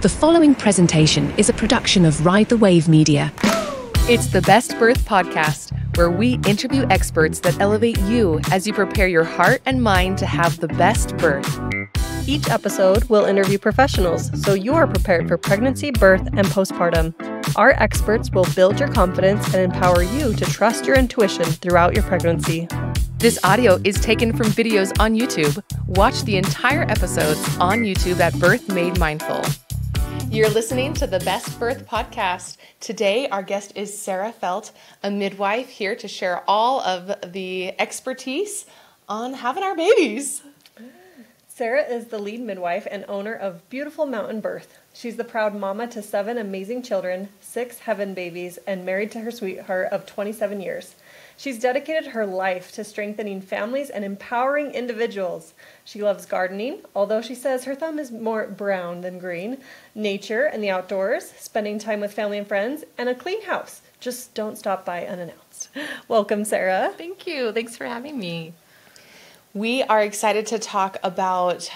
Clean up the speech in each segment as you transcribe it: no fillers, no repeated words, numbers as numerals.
The following presentation is a production of Ride the Wave Media. It's the Best Birth Podcast, where we interview experts that elevate you as you prepare your heart and mind to have the best birth. Each episode will interview professionals so you are prepared for pregnancy, birth, and postpartum. Our experts will build your confidence and empower you to trust your intuition throughout your pregnancy. This audio is taken from videos on YouTube. Watch the entire episodes on YouTube at Birth Made Mindful. You're listening to the Best Birth Podcast. Today, our guest is Sarah Felt, a midwife here to share all of the expertise on having our babies. Sarah is the lead midwife and owner of Beautiful Mountain Birth. She's the proud mama to 7 amazing children, 6 heaven babies, and married to her sweetheart of 27 years. She's dedicated her life to strengthening families and empowering individuals. She loves gardening, although she says her thumb is more brown than green, nature and the outdoors, spending time with family and friends, and a clean house. Just don't stop by unannounced. Welcome, Sarah. Thank you. Thanks for having me. We are excited to talk about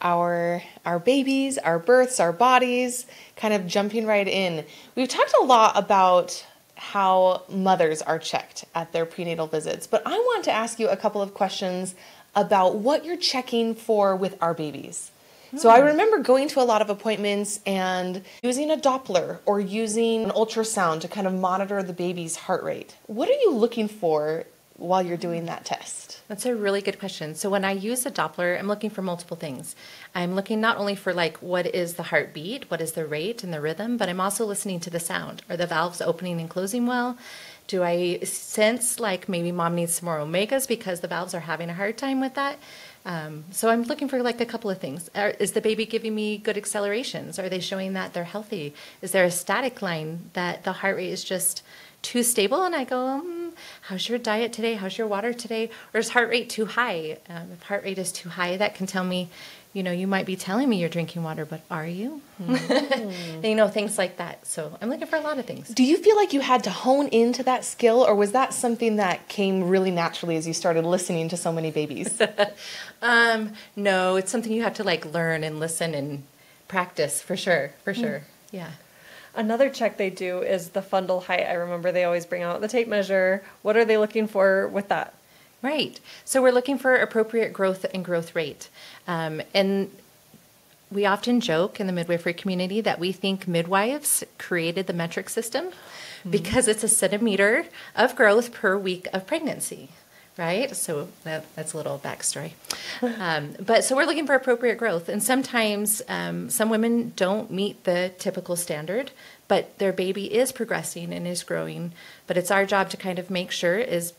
our babies, our births, our bodies, kind of jumping right in. We've talked a lot about how mothers are checked at their prenatal visits, but I want to ask you a couple of questions about what you're checking for with our babies. So I remember going to a lot of appointments and using a Doppler or using an ultrasound to kind of monitor the baby's heart rate. What are you looking for while you're doing that test? That's a really good question. So when I use a Doppler, I'm looking for multiple things. I'm looking not only for what is the heartbeat, what is the rate and the rhythm, but I'm also listening to the sound. Are the valves opening and closing well? Do I sense maybe mom needs some more omegas because the valves are having a hard time with that? So I'm looking for a couple of things. Is the baby giving me good accelerations? Are they showing that they're healthy? Is there a static line that the heart rate is just too stable? And I go, how's your diet today? How's your water today? Or is heart rate too high? If heart rate is too high, that can tell me, you might be telling me you're drinking water, but are you? And, things like that. So I'm looking for a lot of things. Do you feel like you had to hone into that skill, or was that something that came really naturally as you started listening to so many babies? No, it's something you have to learn and listen and practice for sure. Yeah. Another check they do is the fundal height. I remember they always bring out the tape measure. What are they looking for with that? Right. So we're looking for appropriate growth and growth rate. And we often joke in the midwifery community that we think midwives created the metric system because it's a centimeter of growth per week of pregnancy. Right? So that's a little backstory. But so we're looking for appropriate growth. And sometimes some women don't meet the typical standard, but their baby is progressing and is growing. But it's our job to kind of make sure is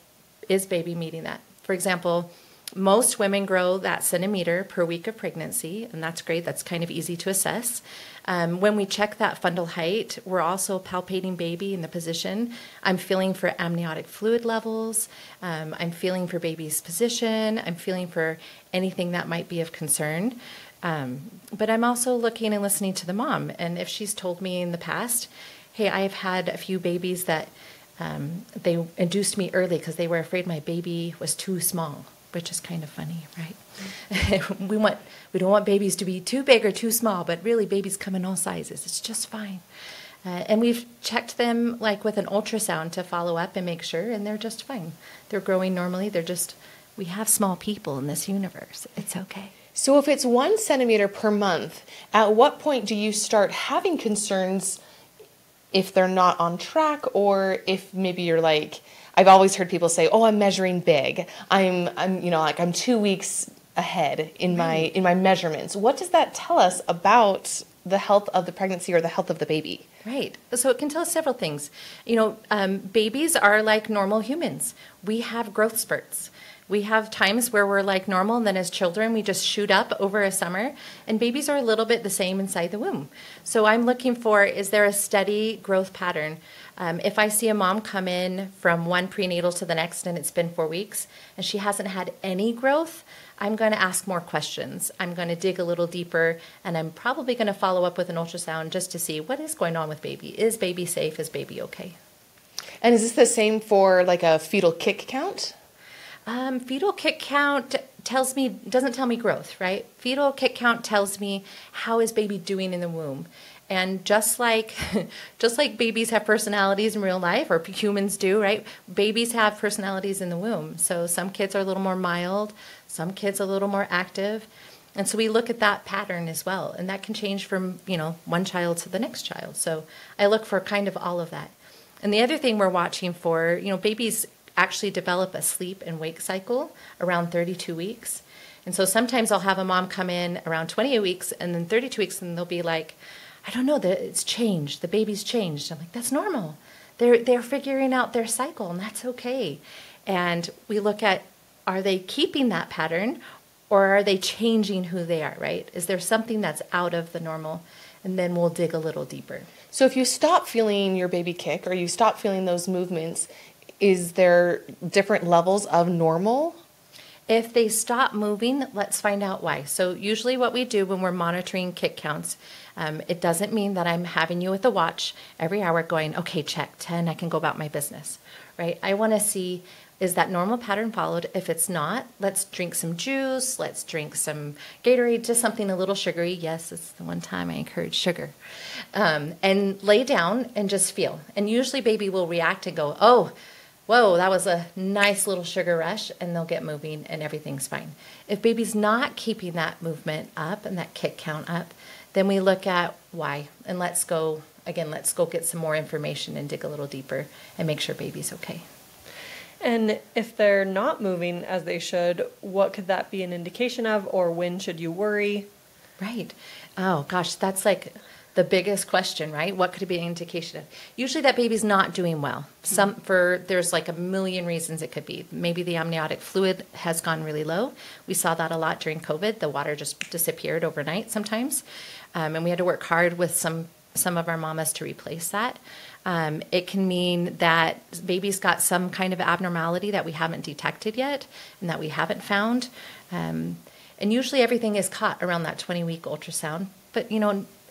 baby meeting that. For example, most women grow that centimeter per week of pregnancy, and that's great. That's kind of easy to assess. When we check that fundal height, we're also palpating baby in the position. I'm feeling for amniotic fluid levels. I'm feeling for baby's position. I'm feeling for anything that might be of concern. But I'm also looking and listening to the mom. And if she's told me in the past, hey, I've had a few babies that they induced me early because they were afraid my baby was too small, which is kind of funny, right? We don't want babies to be too big or too small, but really babies come in all sizes. It's just fine. And we've checked them with an ultrasound to follow up and make sure, and they're just fine. They're growing normally. We have small people in this universe. It's okay. So if it's 1 centimeter per month, at what point do you start having concerns if they're not on track, or if maybe you're I've always heard people say, "Oh, I'm measuring big. I'm 2 weeks ahead in my measurements." What does that tell us about the health of the pregnancy or the health of the baby? Right. So it can tell us several things. Babies are like normal humans. We have growth spurts. We have times where we're normal, and then as children, we just shoot up over a summer, and babies are a little bit the same inside the womb. So I'm looking for, is there a steady growth pattern? If I see a mom come in from one prenatal to the next and it's been 4 weeks and she hasn't had any growth, I'm going to ask more questions. I'm going to dig a little deeper, and I'm probably going to follow up with an ultrasound just to see what is going on with baby. Is baby safe? Is baby okay? And is this the same for a fetal kick count? Fetal kick count doesn't tell me growth, right? Fetal kick count tells me how is baby doing in the womb. And just like babies have personalities in real life, or humans do, right? Babies have personalities in the womb. So some kids are a little more mild, some kids a little more active. And so we look at that pattern as well. And that can change from, one child to the next child. So I look for kind of all of that. And the other thing we're watching for, babies actually develop a sleep and wake cycle around 32 weeks. And so sometimes I'll have a mom come in around 28 weeks and then 32 weeks, and they'll be like, I don't know, it's changed. The baby's changed. I'm like, that's normal. They're figuring out their cycle, and that's okay. And we look at, are they keeping that pattern, or are they changing who they are, right? Is there something that's out of the normal? And then we'll dig a little deeper. So if you stop feeling your baby kick, or you stop feeling those movements, is there different levels of normal? If they stop moving, let's find out why. So usually what we do when we're monitoring kick counts, it doesn't mean that I'm having you with a watch every hour going, okay, check, 10, I can go about my business, right? I want to see, is that normal pattern followed? If it's not, let's drink some juice, let's drink some Gatorade, just something a little sugary. Yes, it's the one time I encourage sugar. And lay down and just feel. And usually baby will react and go, oh, whoa, that was a nice little sugar rush, and they'll get moving and everything's fine. If baby's not keeping that movement up and that kick count up, then we look at why, and let's go get some more information and dig a little deeper and make sure baby's okay. And if they're not moving as they should, what could that be an indication of, or when should you worry? Right. Oh gosh, that's like the biggest question, right? What could it be an indication of? Usually that baby's not doing well. There's like a million reasons it could be. Maybe the amniotic fluid has gone really low. We saw that a lot during COVID. The water just disappeared overnight sometimes. And we had to work hard with some of our mamas to replace that. It can mean that baby's got some kind of abnormality that we haven't detected yet and that we haven't found. And usually everything is caught around that 20-week ultrasound. But,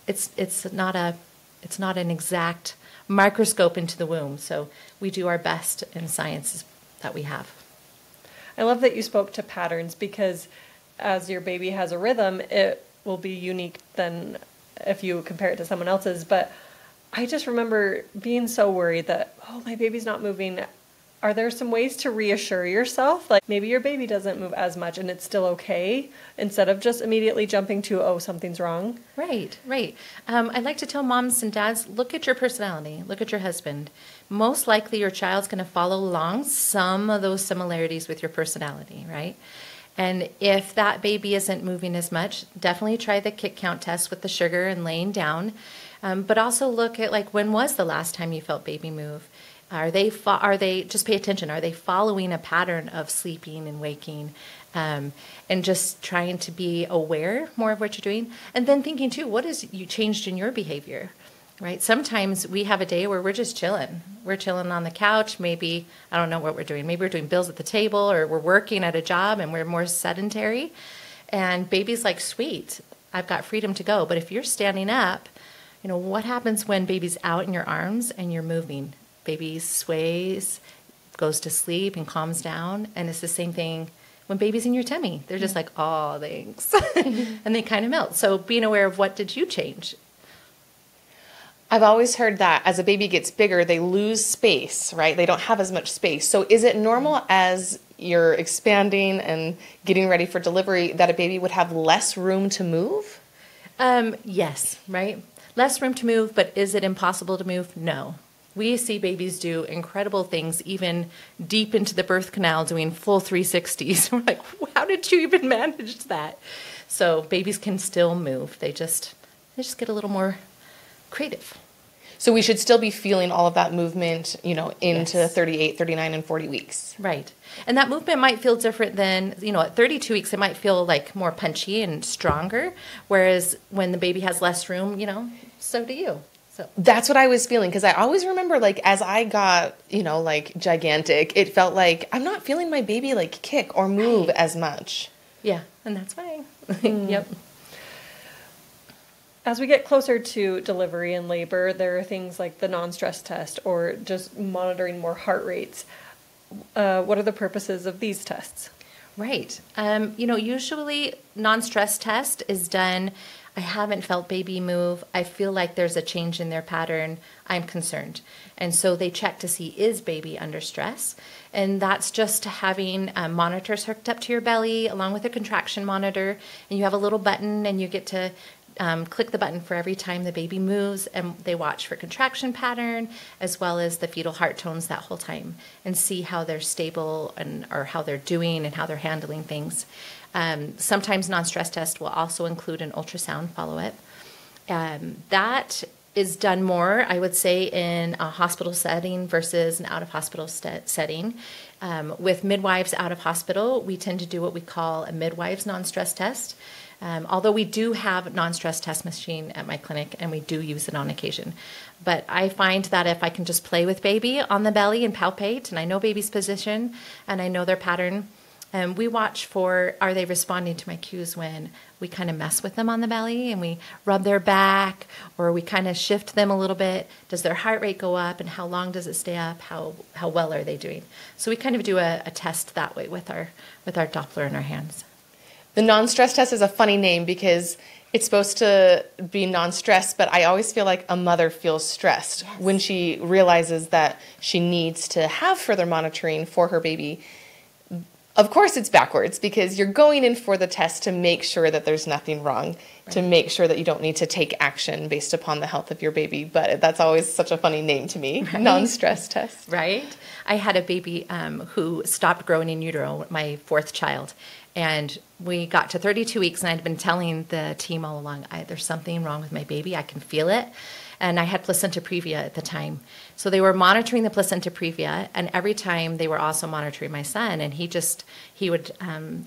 it's not an exact microscope into the womb. So we do our best in science that we have. I love that you spoke to patterns, because as your baby has a rhythm, it will be unique than if you compare it to someone else's. But I just remember being so worried that, oh, my baby's not moving. Are there some ways to reassure yourself? Like maybe your baby doesn't move as much and it's still okay, instead of just immediately jumping to, oh, something's wrong. Right. I'd like to tell moms and dads, look at your personality, look at your husband. Most likely your child's going to follow along some of those similarities with your personality, right? And if that baby isn't moving as much, definitely try the kick count test with the sugar and laying down. But also look at, like, when was the last time you felt baby move? Are they just pay attention? Are they following a pattern of sleeping and waking, and just trying to be aware more of what you're doing? And then thinking too, what has you changed in your behavior, right? Sometimes we have a day where we're just chilling. We're chilling on the couch. Maybe, I don't know what we're doing. Maybe we're doing bills at the table, or we're working at a job and we're more sedentary. And baby's like, sweet, I've got freedom to go. But if you're standing up, what happens when baby's out in your arms and you're moving? Baby sways, goes to sleep and calms down. And it's the same thing when baby's in your tummy. They're just like, oh, thanks. And they kind of melt. So being aware of, what did you change? I've always heard that as a baby gets bigger, they lose space, right? They don't have as much space. So is it normal as you're expanding and getting ready for delivery that a baby would have less room to move? Yes, right? Less room to move, but is it impossible to move? No. We see babies do incredible things, even deep into the birth canal, doing full 360s. We're like, how did you even manage that? So babies can still move. They just get a little more creative. So we should still be feeling all of that movement, into Yes. 38, 39, and 40 weeks. Right. And that movement might feel different than, at 32 weeks, it might feel like more punchy and stronger. Whereas when the baby has less room, so do you. So That's what I was feeling, because I always remember, as I got, gigantic, it felt like I'm not feeling my baby, kick or move as much. yeah, and that's fine. Yep. As we get closer to delivery and labor, there are things like the non-stress test or just monitoring more heart rates. What are the purposes of these tests? Right. Usually non-stress test is done. I haven't felt baby move. I feel like there's a change in their pattern. I'm concerned. And so they check to see, is baby under stress? And that's just having monitors hooked up to your belly along with a contraction monitor. And you have a little button and you get to click the button for every time the baby moves, and they watch for contraction pattern as well as the fetal heart tones that whole time and see how they're stable or how they're doing and how they're handling things. Sometimes non-stress test will also include an ultrasound follow-up. That is done more, I would say, in a hospital setting versus an out-of-hospital setting. With midwives out of hospital, we tend to do what we call a midwives non-stress test. Although we do have a non-stress test machine at my clinic and we do use it on occasion. But I find that if I can just play with baby on the belly and palpate, and I know baby's position and I know their pattern, we watch for, are they responding to my cues when we kind of mess with them on the belly and we rub their back or we kind of shift them a little bit. Does their heart rate go up and how long does it stay up? How well are they doing? So we kind of do a test that way with our Doppler in our hands. The non-stress test is a funny name because it's supposed to be non-stress, but I always feel like a mother feels stressed when she realizes that she needs to have further monitoring for her baby. Of course, it's backwards because you're going in for the test to make sure that there's nothing wrong, to make sure that you don't need to take action based upon the health of your baby. But that's always such a funny name to me, non-stress test. Right. I had a baby who stopped growing in utero, my fourth child. And we got to 32 weeks, and I'd been telling the team all along, there's something wrong with my baby. I can feel it. And I had placenta previa at the time. So they were monitoring the placenta previa, and every time they were also monitoring my son, and he would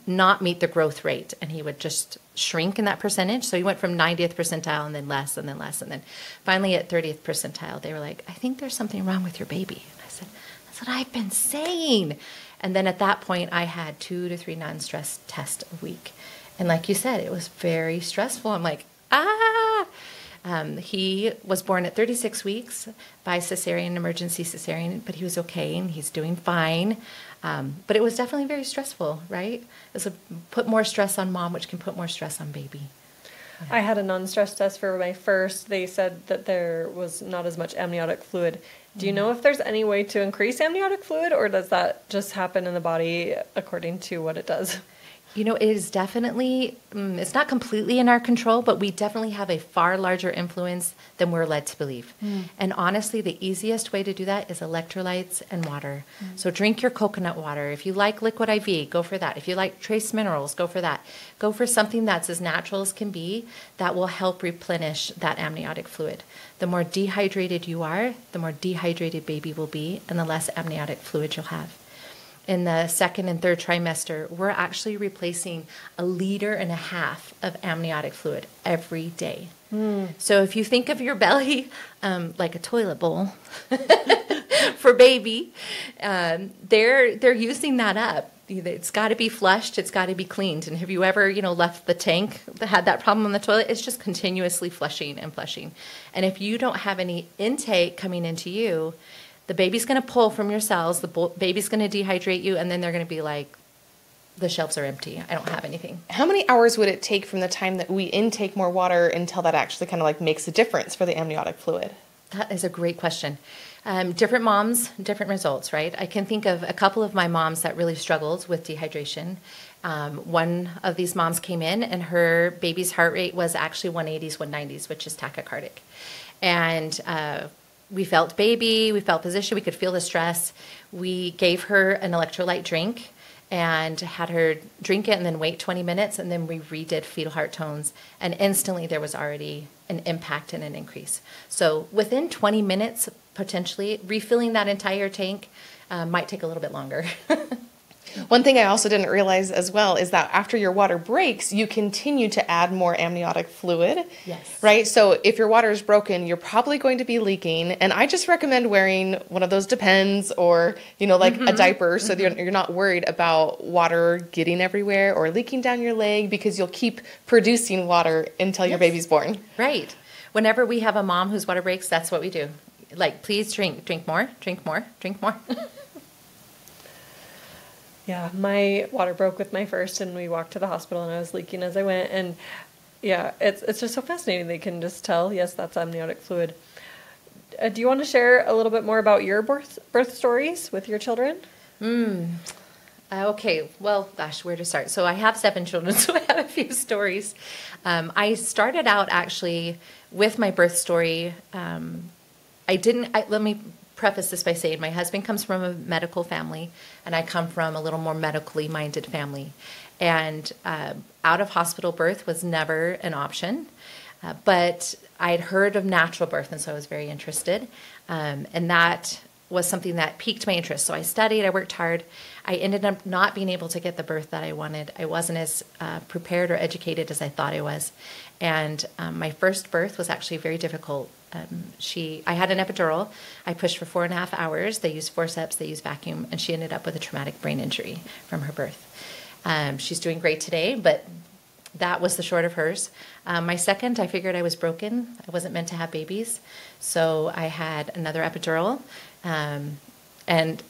not meet the growth rate, and he would just shrink in that percentage. So he went from 90th percentile and then less and then less. And then finally at 30th percentile, they were like, I think there's something wrong with your baby. And I said, that's what I've been saying. And then at that point, I had 2 to 3 non-stress tests a week. And like you said, it was very stressful. I'm like, he was born at 36 weeks by emergency cesarean, but he was okay and he's doing fine. But it was definitely very stressful, right? It put more stress on mom, which can put more stress on baby. I had a non-stress test for my first. They said that there was not as much amniotic fluid. Do you know if there's any way to increase amniotic fluid, or does that just happen in the body according to what it does? It is definitely, it's not completely in our control, but we definitely have a far larger influence than we're led to believe. And honestly, the easiest way to do that is electrolytes and water. So drink your coconut water. If you like liquid IV, go for that. If you like trace minerals, go for that. Go for something that's as natural as can be that will help replenish that amniotic fluid. The more dehydrated you are, the more dehydrated baby will be, and the less amniotic fluid you'll have. In the second and third trimester, we're actually replacing 1.5 liters of amniotic fluid every day. So if you think of your belly like a toilet bowl for baby, they're using that up. It's got to be flushed. It's got to be cleaned. And have you ever, left the tank that had that problem on the toilet? It's just continuously flushing and flushing. And if you don't have any intake coming into you, the baby's going to pull from your cells, the baby's going to dehydrate you, and then they're going to be like, the shelves are empty. I don't have anything. How many hours would it take from the time that we intake more water until that actually kind of like makes a difference for the amniotic fluid? That is a great question. Different moms, different results, right? I can think of a couple of my moms that really struggled with dehydration. One of these moms came in and her baby's heart rate was actually 180s, 190s, which is tachycardic. And we felt baby, we felt position, we could feel the stress. We gave her an electrolyte drink and had her drink it and then wait 20 minutes, and then we redid fetal heart tones, and instantly there was already an impact and an increase. So within 20 minutes, potentially, refilling that entire tank might take a little bit longer. One thing I also didn't realize as well is that after your water breaks, you continue to add more amniotic fluid. Yes. Right? So if your water is broken, you're probably going to be leaking. And I just recommend wearing one of those Depends or, a diaper so that you're not worried about water getting everywhere or leaking down your leg, because you'll keep producing water until your baby's born. Right. Whenever we have a mom whose water breaks, that's what we do. Like, please drink more, drink more, drink more. Yeah, my water broke with my first, and we walked to the hospital, and I was leaking as I went. And yeah, it's just so fascinating. They can just tell, yes, that's amniotic fluid. Do you want to share a little bit more about your birth stories with your children? Okay, well, gosh, where to start? So I have 7 children, so I have a few stories. I started out actually with my birth story. Let me preface this by saying my husband comes from a medical family, and I come from a little more medically minded family. And out of hospital birth was never an option, but I'd heard of natural birth, and so I was very interested. And that was something that piqued my interest. So I studied, I worked hard. I ended up not being able to get the birth that I wanted. I wasn't as prepared or educated as I thought I was. And my first birth was actually very difficult. I had an epidural. I pushed for 4.5 hours. They used forceps, they used vacuum, and she ended up with a traumatic brain injury from her birth. She's doing great today, but that was the short of hers. My second, I figured I was broken. I wasn't meant to have babies. So I had another epidural. And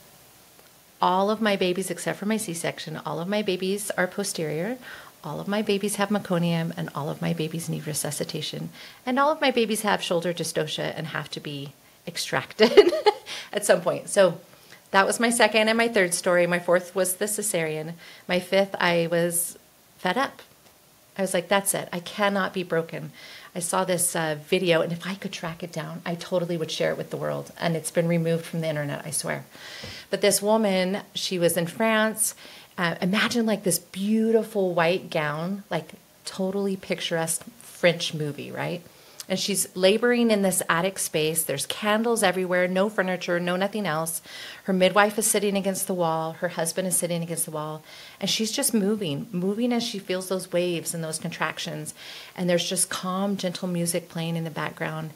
all of my babies, except for my C-section, all of my babies are posterior. All of my babies have meconium, and all of my babies need resuscitation. And all of my babies have shoulder dystocia and have to be extracted at some point. So that was my second and my third story. My fourth was the cesarean. My fifth, I was fed up. I was like, that's it. I cannot be broken. I saw this video, and if I could track it down, I totally would share it with the world. And it's been removed from the internet, I swear. But this woman, she was in France. Imagine like this beautiful white gown, like totally picturesque French movie, right? And she's laboring in this attic space. There's candles everywhere, no furniture, no nothing else. Her midwife is sitting against the wall. Her husband is sitting against the wall. And she's just moving as she feels those waves and those contractions. And there's just calm, gentle music playing in the background.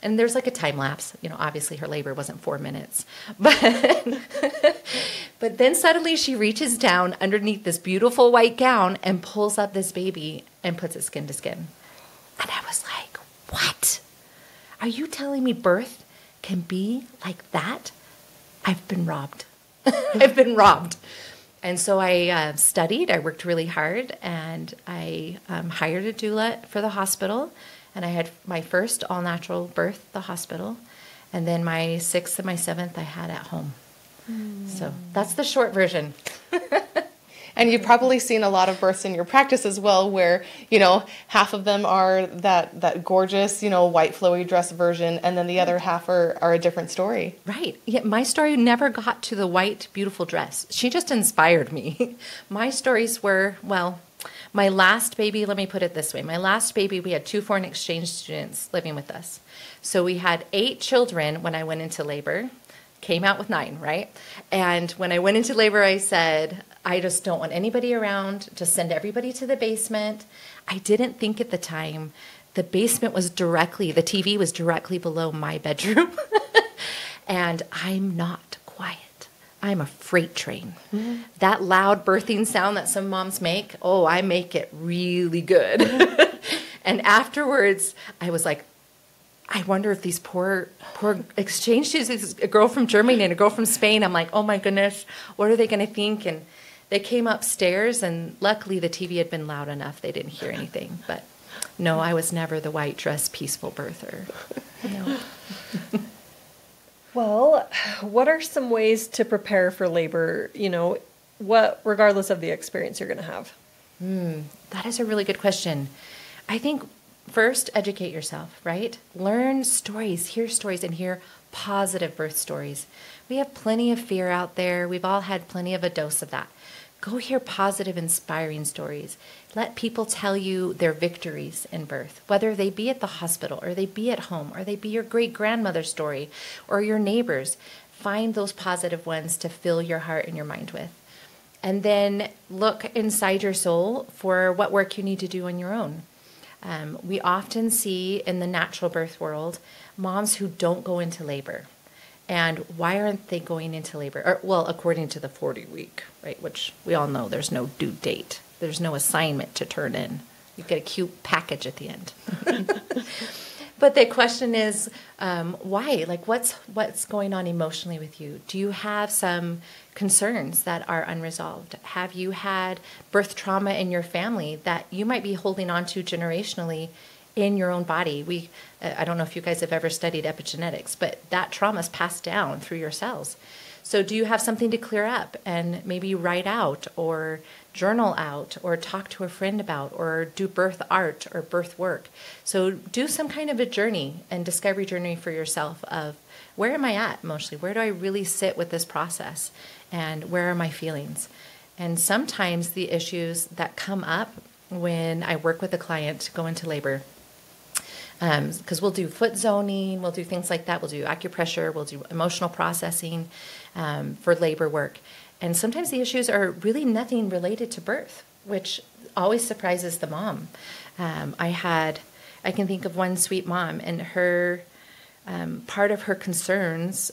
And there's like a time lapse. You know, obviously her labor wasn't 4 minutes. But then suddenly she reaches down underneath this beautiful white gown and pulls up this baby and puts it skin to skin. And I was like, what? Are you telling me birth can be like that? I've been robbed. I've been robbed. And so I studied. I worked really hard, and I hired a doula for the hospital. And I had my first all-natural birth at the hospital. And then my 6th and my 7th I had at home. So that's the short version. And you've probably seen a lot of births in your practice as well, where, you know, half of them are that gorgeous, you know, white flowy dress version, and then the other half are a different story. Right. Yeah, my story never got to the white, beautiful dress. She just inspired me. My stories were, well, my last baby, let me put it this way. My last baby, we had 2 foreign exchange students living with us. So we had 8 children when I went into labor. Came out with 9, right? And when I went into labor, I said, I just don't want anybody around. Just send everybody to the basement. I didn't think at the time the basement was the TV was directly below my bedroom. And I'm not quiet. I'm a freight train. Mm-hmm. That loud birthing sound that some moms make, I make it really good. And afterwards, I was like, I wonder if these poor exchange students, a girl from Germany and a girl from Spain, I'm like, oh my goodness, what are they going to think? And they came upstairs, and luckily the TV had been loud enough they didn't hear anything. But no, I was never the white dress peaceful birther. No. Well, what are some ways to prepare for labor, regardless of the experience you're going to have? That is a really good question. I think first, educate yourself, right? Learn stories, hear stories, and hear positive birth stories. We have plenty of fear out there. We've all had plenty of a dose of that. Go hear positive, inspiring stories. Let people tell you their victories in birth, whether they be at the hospital or they be at home or they be your great-grandmother's story or your neighbors. Find those positive ones to fill your heart and your mind with. And then look inside your soul for what work you need to do on your own. We often see in the natural birth world moms who don't go into labor. And why aren't they going into labor? According to the 40-week, right, which we all know there's no due date. There's no assignment to turn in. You get a cute package at the end. But the question is, why? Like, what's going on emotionally with you? Do you have some concerns that are unresolved? Have you had birth trauma in your family that you might be holding on to generationally in your own body? I don't know if you guys have ever studied epigenetics, but that trauma is passed down through your cells. So do you have something to clear up and maybe write out or journal out or talk to a friend about or do birth art or birth work? So do some kind of a journey and discovery journey for yourself of where am I at emotionally? Where do I really sit with this process? And where are my feelings? And sometimes the issues that come up when I work with a client to go into labor, because we'll do foot zoning, we'll do things like that, we'll do acupressure, we'll do emotional processing for labor work. And sometimes the issues are really nothing related to birth, which always surprises the mom. I can think of one sweet mom, and her part of her concerns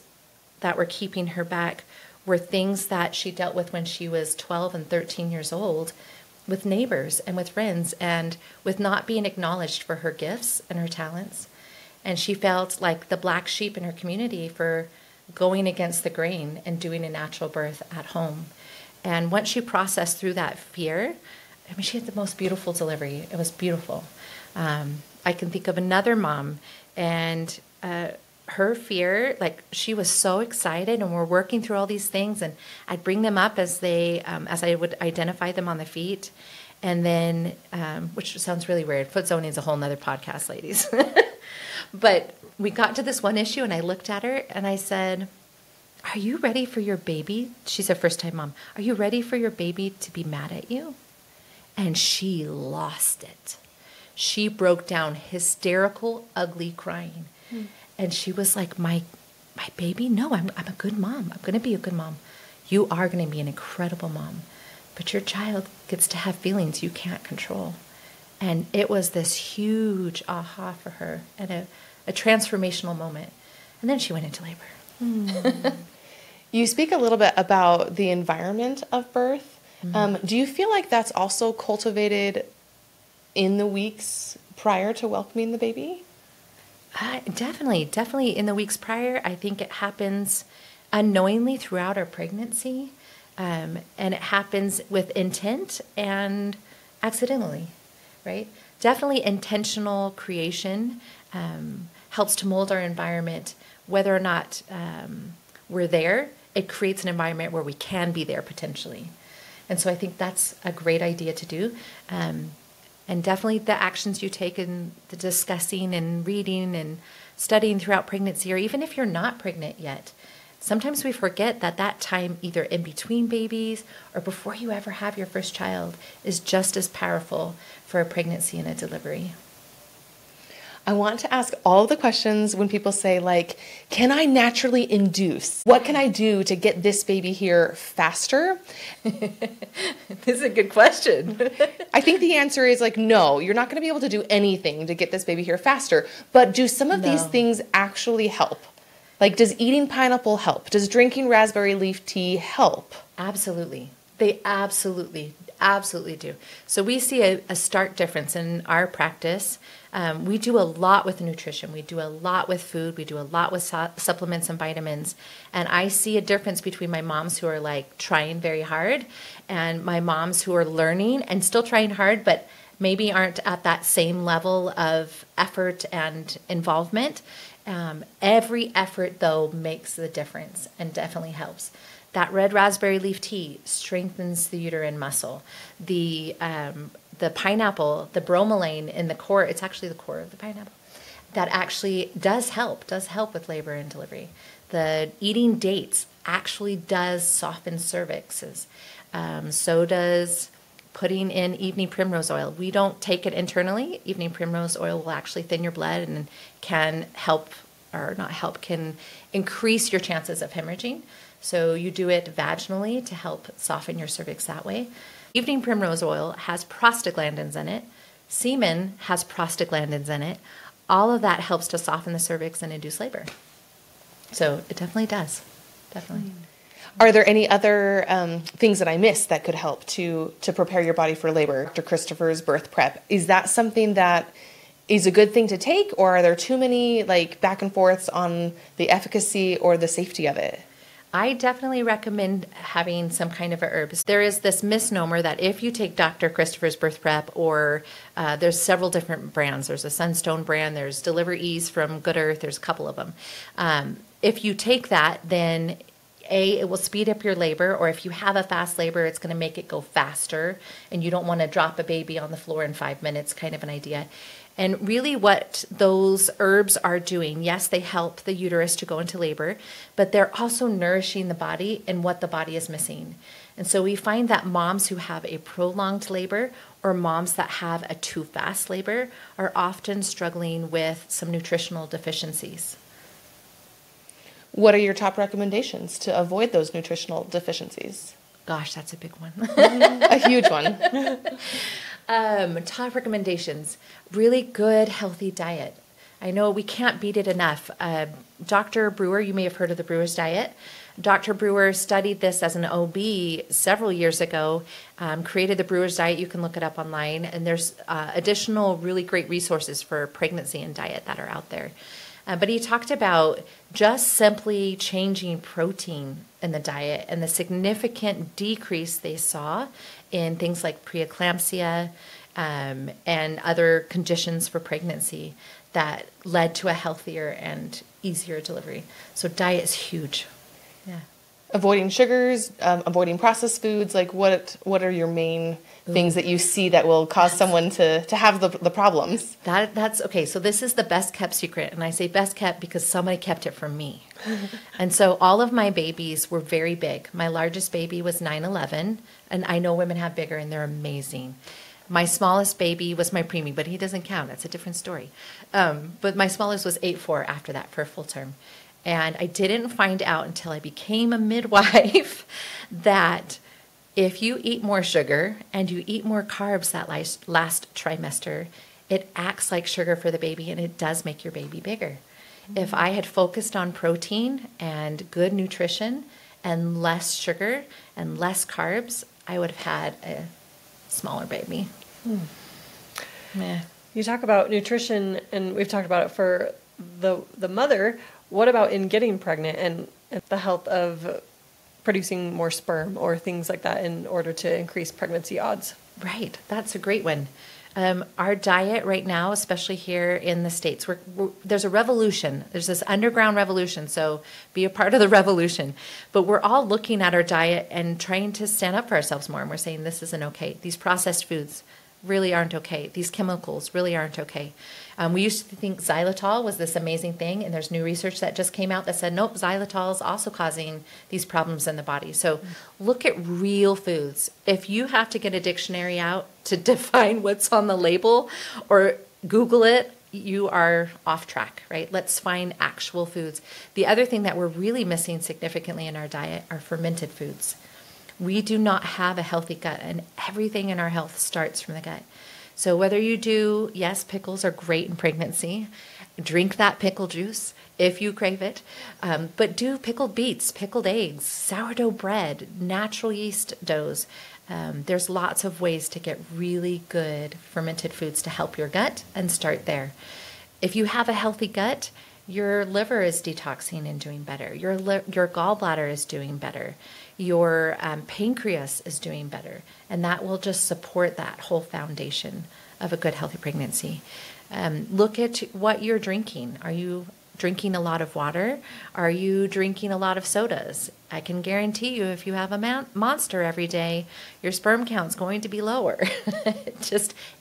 that were keeping her back were things that she dealt with when she was 12 and 13 years old with neighbors and with friends and with not being acknowledged for her gifts and her talents. And she felt like the black sheep in her community for going against the grain and doing a natural birth at home. And once she processed through that fear, I mean, she had the most beautiful delivery. It was beautiful. I can think of another mom, and her fear, like she was so excited, and we're working through all these things, and I'd bring them up as I would identify them on the feet, and then, which sounds really weird. Foot zoning is a whole nother podcast, ladies. But we got to this one issue, and I looked at her and I said, "Are you ready for your baby?" She's a first-time mom. "Are you ready for your baby to be mad at you?" And she lost it. She broke down hysterical, ugly crying. And she was like, my baby? No, I'm a good mom. I'm going to be a good mom. You are going to be an incredible mom. But your child gets to have feelings you can't control. And it was this huge aha for her and a transformational moment. And then she went into labor. You speak a little bit about the environment of birth. Do you feel like that's also cultivated in the weeks prior to welcoming the baby? Definitely in the weeks prior. I think it happens unknowingly throughout our pregnancy, and it happens with intent and accidentally, right? Definitely intentional creation helps to mold our environment. Whether or not we're there, it creates an environment where we can be there potentially. And so I think that's a great idea to do. And definitely the actions you take in the discussing and reading and studying throughout pregnancy, or even if you're not pregnant yet, sometimes we forget that time either in between babies or before you ever have your first child is just as powerful for a pregnancy and a delivery. I want to ask all the questions when people say, like, can I naturally induce? What can I do to get this baby here faster? This is a good question. I think the answer is like, no, you're not going to be able to do anything to get this baby here faster. But do some of these things actually help? Like, does eating pineapple help? Does drinking raspberry leaf tea help? Absolutely. They absolutely do. So we see a stark difference in our practice. We do a lot with nutrition. We do a lot with food. We do a lot with supplements and vitamins. And I see a difference between my moms who are like trying very hard and my moms who are learning and still trying hard, but maybe aren't at that same level of effort and involvement. Every effort, though, makes the difference and definitely helps. That red raspberry leaf tea strengthens the uterine muscle. The pineapple, the bromelain in the core, it's actually the core of the pineapple, that actually does help with labor and delivery. The eating dates actually does soften cervixes. So does putting in evening primrose oil. We don't take it internally. Evening primrose oil will actually thin your blood and can help, or not help, can increase your chances of hemorrhaging. So you do it vaginally to help soften your cervix that way. Evening primrose oil has prostaglandins in it. Semen has prostaglandins in it. All of that helps to soften the cervix and induce labor. So it definitely does. Definitely. Are there any other things that I missed that could help to prepare your body for labor? Dr. Christopher's birth prep, is that something that is a good thing to take, or are there too many like back and forths on the efficacy or the safety of it? I definitely recommend having some kind of a herbs. There is this misnomer that if you take Dr. Christopher's Birth Prep, or there's several different brands. There's a Sunstone brand, there's Deliver Ease from Good Earth, there's a couple of them. If you take that, then it will speed up your labor, or if you have a fast labor, it's going to make it go faster, and you don't want to drop a baby on the floor in 5 minutes, kind of an idea. And really what those herbs are doing, yes, they help the uterus to go into labor, but they're also nourishing the body and what the body is missing. And so we find that moms who have a prolonged labor, or moms that have a too fast labor, are often struggling with some nutritional deficiencies. What are your top recommendations to avoid those nutritional deficiencies? Gosh, that's a big one. A huge one. Top recommendations, really good, healthy diet. I know we can't beat it enough. Dr. Brewer, you may have heard of the Brewer's diet. Dr. Brewer studied this as an OB several years ago, created the Brewer's diet. You can look it up online, and there's additional really great resources for pregnancy and diet that are out there. But he talked about just simply changing protein in the diet and the significant decrease they saw in things like preeclampsia and other conditions for pregnancy that led to a healthier and easier delivery. So diet is huge. Yeah. Avoiding sugars, avoiding processed foods, like what are your main things that you see that will cause someone to have the problems? That's okay. So this is the best kept secret. And I say best kept because somebody kept it from me. And so all of my babies were very big. My largest baby was 9'11", and I know women have bigger and they're amazing. My smallest baby was my preemie, but he doesn't count. That's a different story. But my smallest was 8'4" after that for a full term. And I didn't find out until I became a midwife that if you eat more sugar and you eat more carbs that last trimester, it acts like sugar for the baby, and it does make your baby bigger. Mm-hmm. If I had focused on protein and good nutrition and less sugar and less carbs, I would have had a smaller baby. Yeah. You talk about nutrition, and we've talked about it for the mother. What about in getting pregnant and the health of producing more sperm or things like that in order to increase pregnancy odds? Right. That's a great one. Our diet right now, especially here in the States, there's a revolution. There's this underground revolution, so be a part of the revolution. But we're all looking at our diet and trying to stand up for ourselves more, and we're saying this isn't okay. These processed foods really aren't okay. These chemicals really aren't okay. We used to think xylitol was this amazing thing, and there's new research that just came out that said, nope, xylitol is also causing these problems in the body. So look at real foods. If you have to get a dictionary out to define what's on the label or Google it, you are off track, right? Let's find actual foods. The other thing that we're really missing significantly in our diet are fermented foods. We do not have a healthy gut, and everything in our health starts from the gut. So whether you do, yes, pickles are great in pregnancy. Drink that pickle juice if you crave it. But do pickled beets, pickled eggs, sourdough bread, natural yeast doughs. There's lots of ways to get really good fermented foods to help your gut, and start there. If you have a healthy gut, your liver is detoxing and doing better. Your gallbladder is doing better. Your pancreas is doing better, and that will just support that whole foundation of a good, healthy pregnancy. Look at what you're drinking. Are you drinking a lot of water? Are you drinking a lot of sodas? I can guarantee you if you have a Monster every day, your sperm count's going to be lower.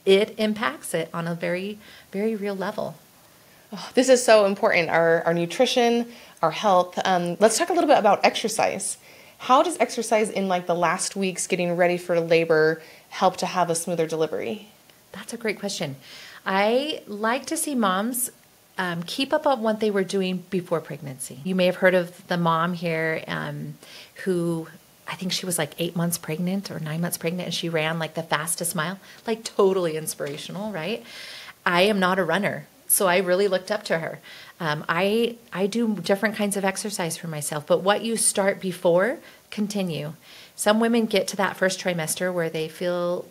It impacts it on a very, very real level. Oh, this is so important, our nutrition, our health. Let's talk a little bit about exercise. How does exercise in like the last weeks getting ready for labor help to have a smoother delivery? That's a great question. I like to see moms keep up on what they were doing before pregnancy. You may have heard of the mom here who, I think she was like 8 months pregnant or 9 months pregnant, and she ran like the fastest mile, like totally inspirational, right? I am not a runner, so I really looked up to her. I do different kinds of exercise for myself, but what you start before, continue. Some women get to that first trimester where they feel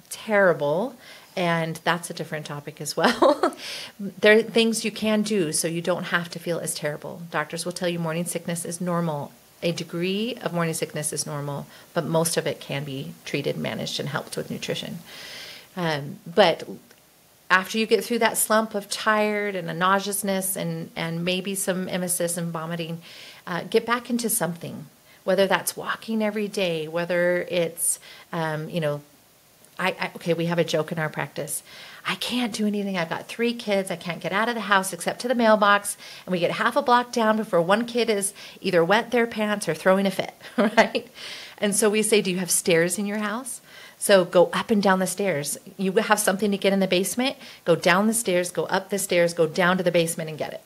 terrible And that's a different topic as well. There are things you can do so you don't have to feel as terrible. Doctors will tell you morning sickness is normal. A degree of morning sickness is normal, but most of it can be treated, managed, and helped with nutrition. But after you get through that slump of tired and a nauseousness and maybe some emesis and vomiting, get back into something, whether that's walking every day, whether it's, okay, we have a joke in our practice. I can't do anything. I've got 3 kids. I can't get out of the house except to the mailbox. And we get half a block down before one kid is either wet their pants or throwing a fit, right? And so we say, do you have stairs in your house? So go up and down the stairs. You have something to get in the basement, go down the stairs, go up the stairs, go down to the basement and get it.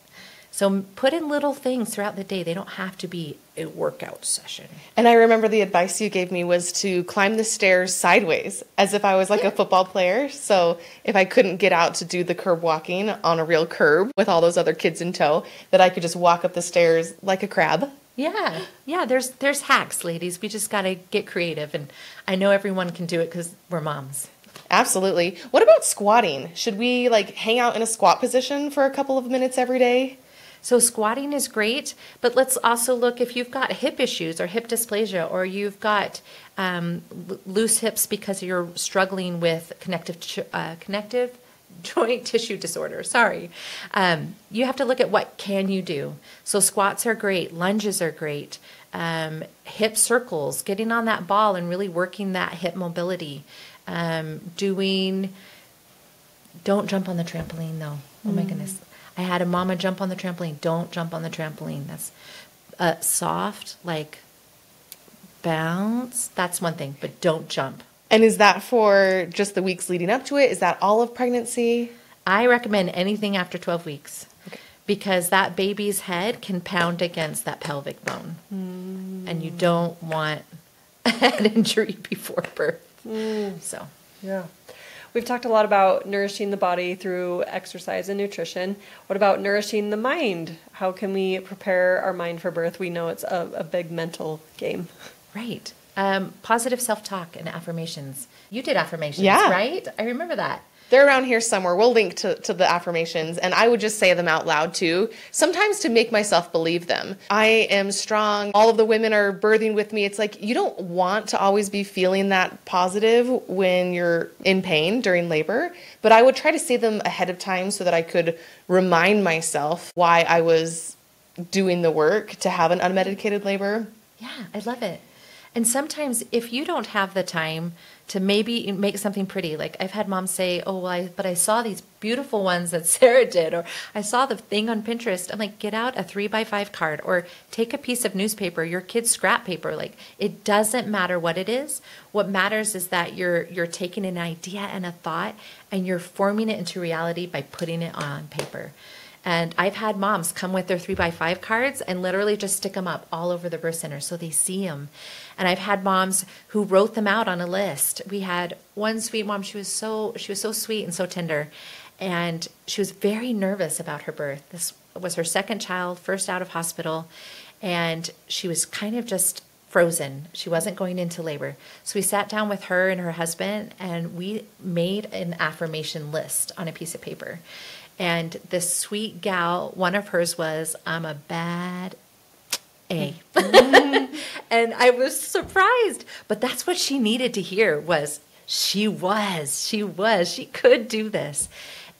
So put in little things throughout the day. They don't have to be a workout session. And I remember the advice you gave me was to climb the stairs sideways, as if I was like a football player. So if I couldn't get out to do the curb walking on a real curb with all those other kids in tow, that I could just walk up the stairs like a crab. Yeah. There's hacks, ladies. We just got to get creative. And I know everyone can do it because we're moms. Absolutely. What about squatting? Should we hang out in a squat position for a couple of minutes every day? So squatting is great, but let's also look if you've got hip issues or hip dysplasia, or you've got loose hips because you're struggling with connective joint tissue disorder. Sorry. You have to look at what can you do. So squats are great. Lunges are great. Hip circles, getting on that ball and really working that hip mobility. Don't jump on the trampoline though. Oh my goodness. I had a mama jump on the trampoline. Don't jump on the trampoline. That's soft, bounce. That's one thing, but don't jump. And is that for just the weeks leading up to it? Is that all of pregnancy? I recommend anything after 12 weeks because that baby's head can pound against that pelvic bone. And you don't want a head injury before birth. So, yeah. We've talked a lot about nourishing the body through exercise and nutrition. What about nourishing the mind? How can we prepare our mind for birth? We know it's a big mental game. Right. Positive self-talk and affirmations. You did affirmations, Yeah. right? I remember that. They're around here somewhere. We'll link to the affirmations, and I would just say them out loud too, sometimes to make myself believe them. I am strong. All of the women are birthing with me. It's you don't want to always be feeling that positive when you're in pain during labor, but I would try to say them ahead of time so that I could remind myself why I was doing the work to have an unmedicated labor. Yeah, I love it. And sometimes if you don't have the time to maybe make something pretty, I've had moms say, but I saw these beautiful ones that Sarah did, or I saw the thing on Pinterest. I'm like, get out a 3x5 card or take a piece of newspaper, your kid's scrap paper. It doesn't matter what it is. What matters is that you're taking an idea and a thought and you're forming it into reality by putting it on paper. And I've had moms come with their 3x5 cards and literally just stick them up all over the birth center so they see them. And I've had moms who wrote them out on a list. We had one sweet mom. She was so sweet and so tender. And she was very nervous about her birth. This was her second child, first out of hospital. And she was kind of just frozen. She wasn't going into labor. So we sat down with her and her husband and we made an affirmation list on a piece of paper. And this sweet gal, one of hers was, I'm a bad A. And I was surprised. But that's what she needed to hear was, she could do this.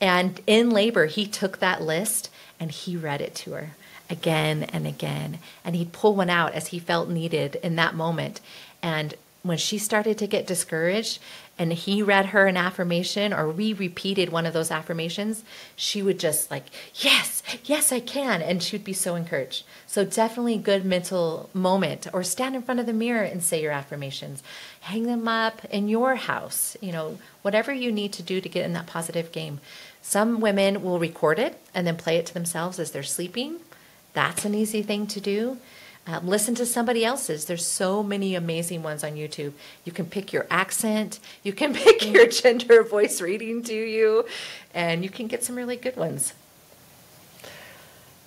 And in labor, he took that list and he read it to her again and again. And he'd pull one out as he felt needed in that moment. And when she started to get discouraged and he read her an affirmation or we repeated one of those affirmations, she would just yes, I can. And she would be so encouraged. So definitely good mental moment, or stand in front of the mirror and say your affirmations. Hang them up in your house, whatever you need to do to get in that positive game. Some women will record it and then play it to themselves as they're sleeping. That's an easy thing to do. Listen to somebody else's. There's so many amazing ones on YouTube. You can pick your accent. You can pick your gender voice reading to you. And you can get some really good ones.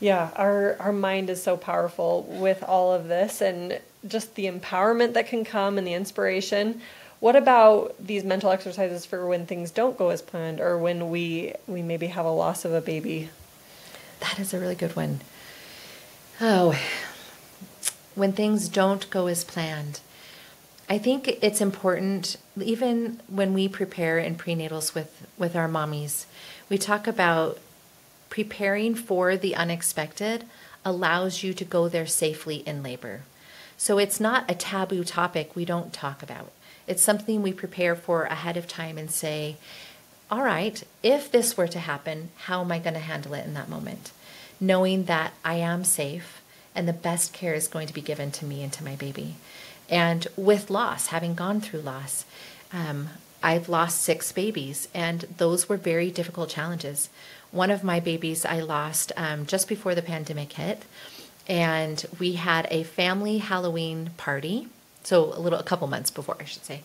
Yeah, our mind is so powerful with all of this and just the empowerment that can come and the inspiration. What about these mental exercises for when things don't go as planned, or when we maybe have a loss of a baby? That is a really good one. Oh, when things don't go as planned. I think it's important, even when we prepare in prenatals with our mommies, we talk about preparing for the unexpected allows you to go there safely in labor. So it's not a taboo topic we don't talk about. It's something we prepare for ahead of time and say, all right, if this were to happen, how am I going to handle it in that moment? Knowing that I am safe and the best care is going to be given to me and to my baby. And with loss, having gone through loss, I've lost 6 babies, and those were very difficult challenges. One of my babies I lost just before the pandemic hit, and we had a family Halloween party, so a couple months before, I should say.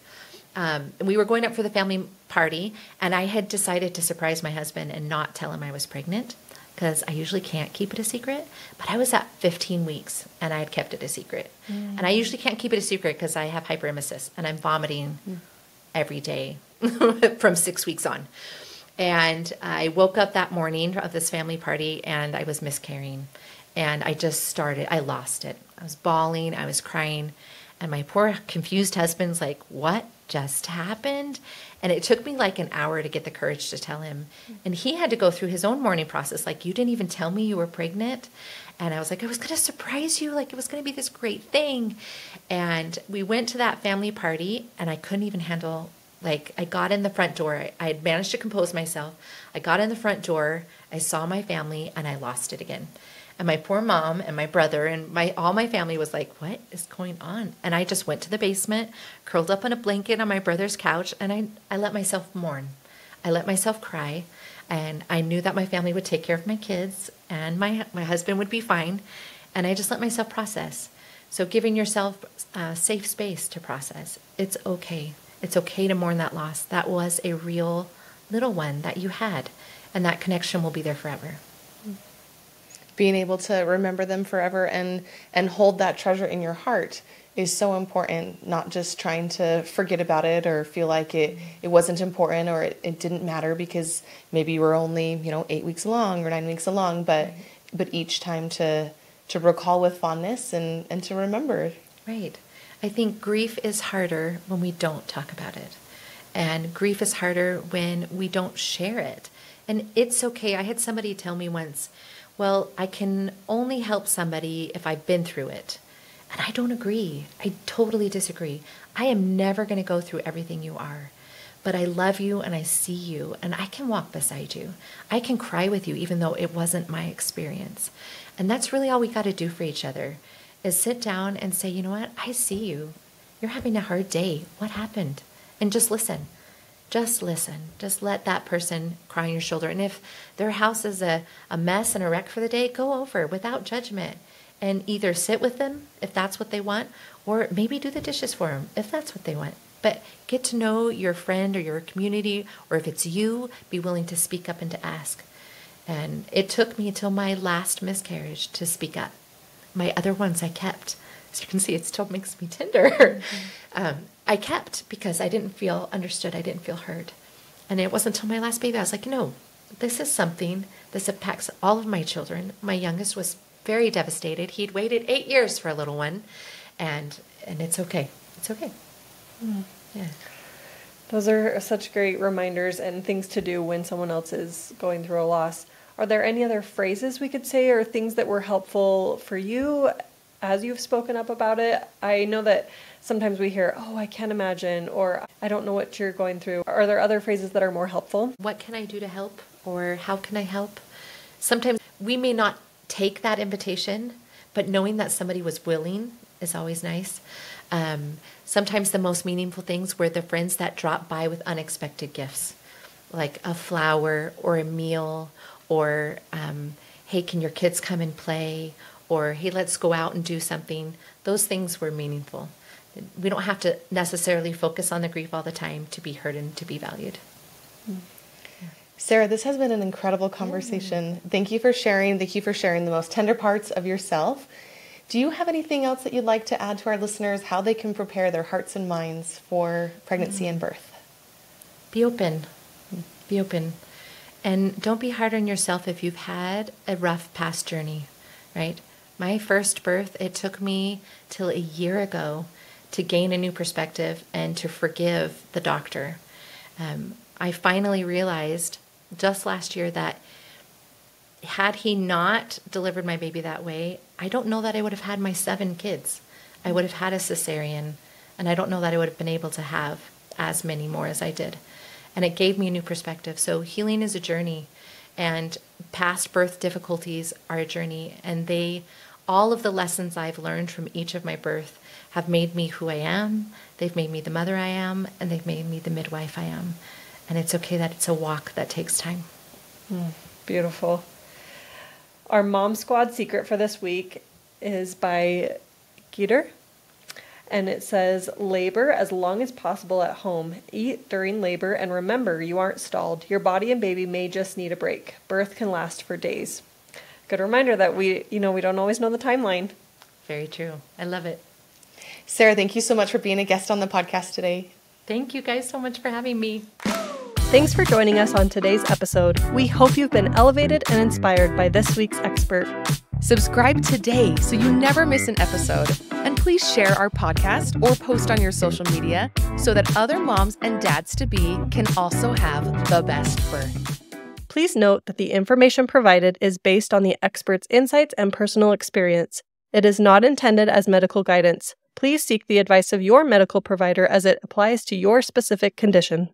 We were going up for the family party, and I had decided to surprise my husband and not tell him I was pregnant, because I usually can't keep it a secret, but I was at 15 weeks and I had kept it a secret. And I usually can't keep it a secret because I have hyperemesis and I'm vomiting every day from 6 weeks on. And I woke up that morning of this family party and I was miscarrying. And I lost it. I was bawling, I was crying. And my poor confused husband's like, what just happened? And it took me like an hour to get the courage to tell him. And he had to go through his own mourning process. Like, you didn't even tell me you were pregnant. And I was like, I was going to surprise you. Like, it was going to be this great thing. And we went to that family party and I couldn't even handle, like, I got in the front door. I had managed to compose myself. I got in the front door. I saw my family and I lost it again. And my poor mom and my brother and all my family was like, what is going on? And I just went to the basement, curled up on a blanket on my brother's couch, and I let myself mourn. I let myself cry. And I knew that my family would take care of my kids and my husband would be fine. And I just let myself process. So giving yourself a safe space to process. It's okay. It's okay to mourn that loss. That was a real little one that you had. And that connection will be there forever. Being able to remember them forever and hold that treasure in your heart is so important, not just trying to forget about it or feel like it wasn't important or it didn't matter because maybe you were only 8 weeks along or 9 weeks along, but each time to recall with fondness and to remember. Right. I think grief is harder when we don't talk about it. And grief is harder when we don't share it. And it's okay. I had somebody tell me once, well, I can only help somebody if I've been through it. And I don't agree. I totally disagree. I am never going to go through everything you are. But I love you and I see you and I can walk beside you. I can cry with you even though it wasn't my experience. And that's really all we got to do for each other is sit down and say, you know what? I see you. You're having a hard day. What happened? And just listen. Just listen. Just let that person cry on your shoulder. And if their house is a mess and a wreck for the day, go over without judgment and either sit with them if that's what they want, or maybe do the dishes for them if that's what they want. But get to know your friend or your community, or if it's you, be willing to speak up and to ask. And it took me until my last miscarriage to speak up. My other ones I kept. As you can see, it still makes me tender. I kept because I didn't feel understood. I didn't feel heard. And it wasn't until my last baby I was like, no, this is something. This impacts all of my children. My youngest was very devastated. He'd waited 8 years for a little one. And it's okay. It's okay. Yeah. Those are such great reminders and things to do when someone else is going through a loss. Are there any other phrases we could say or things that were helpful for you as you've spoken up about it? I know that sometimes we hear, oh, I can't imagine, or I don't know what you're going through. Are there other phrases that are more helpful? What can I do to help? Or how can I help? Sometimes we may not take that invitation, but knowing that somebody was willing is always nice. Sometimes the most meaningful things were the friends that dropped by with unexpected gifts, like a flower or a meal, or hey, can your kids come and play? Or hey, let's go out and do something. Those things were meaningful. We don't have to necessarily focus on the grief all the time to be heard and to be valued. Sarah, this has been an incredible conversation. Thank you for sharing. Thank you for sharing the most tender parts of yourself. Do you have anything else that you'd like to add to our listeners, how they can prepare their hearts and minds for pregnancy and birth? Be open. Be open. And don't be hard on yourself if you've had a rough past journey, right? My first birth, it took me till a year ago to gain a new perspective and to forgive the doctor. I finally realized just last year that had he not delivered my baby that way, I don't know that I would have had my 7 kids. I would have had a cesarean, and I don't know that I would have been able to have as many more as I did. And it gave me a new perspective. So healing is a journey, and past birth difficulties are a journey, and all of the lessons I've learned from each of my birth have made me who I am. They've made me the mother I am, and they've made me the midwife I am. And it's okay that it's a walk that takes time. Beautiful. Our Mom Squad secret for this week is by Geeter. And it says, labor as long as possible at home. Eat during labor, and remember, you aren't stalled. Your body and baby may just need a break. Birth can last for days. Good reminder that we don't always know the timeline. Very true. I love it. Sarah, thank you so much for being a guest on the podcast today. Thank you guys so much for having me. Thanks for joining us on today's episode. We hope you've been elevated and inspired by this week's expert. Subscribe today so you never miss an episode. And please share our podcast or post on your social media so that other moms and dads-to-be can also have the best birth. Please note that the information provided is based on the expert's insights and personal experience. It is not intended as medical guidance. Please seek the advice of your medical provider as it applies to your specific condition.